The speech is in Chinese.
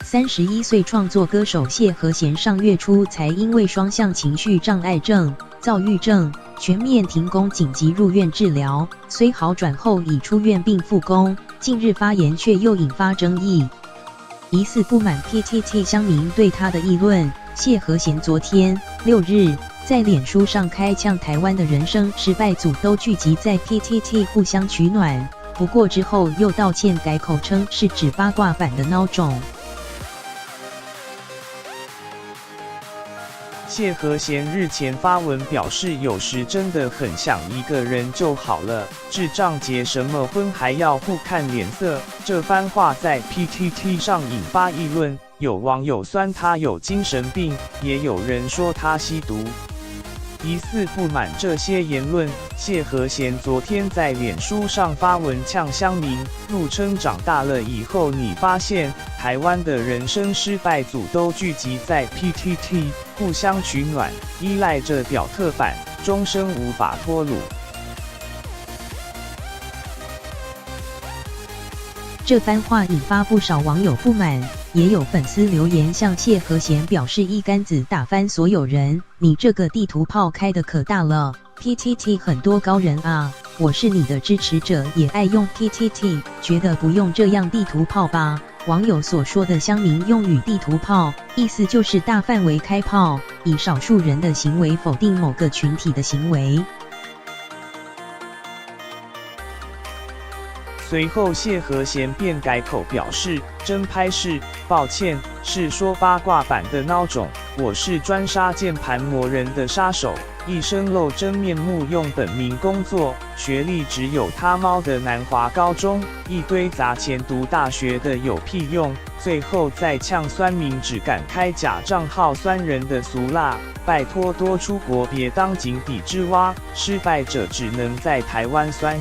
31岁创作歌手谢和弦上月初才因为双向情绪障碍症、躁郁症全面停工紧急入院治疗，虽好转后已出院并复工，近日发言却又引发争议。疑似不满 PTT 乡民对他的议论，谢和弦昨天6日在脸书上开呛台湾的人生失败组都聚集在 PTT 互相取暖，不过之后又道歉改口称是指八卦版的孬种。谢和弦日前发文表示，有时真的很想一个人就好了，智障结什么婚还要互看脸色？这番话在 PTT 上引发议论，有网友酸他有精神病，也有人说他吸毒。疑似不满这些言论，谢和弦昨天在脸书上发文呛乡民，怒称长大了以后你发现台湾的人生失败组都聚集在 PTT 互相取暖，依赖着表特版，终生无法脱乳。这番话引发不少网友不满，也有粉丝留言向谢和弦表示一竿子打翻所有人，你这个地图炮开得可大了 ，PTT 很多高人啊，我是你的支持者，也爱用 PTT， 觉得不用这样地图炮吧。网友所说的乡民用语地图炮，意思就是大范围开炮，以少数人的行为否定某个群体的行为。随后谢和弦便改口表示，真拍是抱歉，是说八卦版的孬种，我是专杀键盘魔人的杀手，一生露真面目用本名工作，学历只有他猫的南华高中，一堆砸钱读大学的有屁用，最后再呛酸民只敢开假账号酸人的俗辣，拜托多出国别当井底之蛙，失败者只能在台湾酸。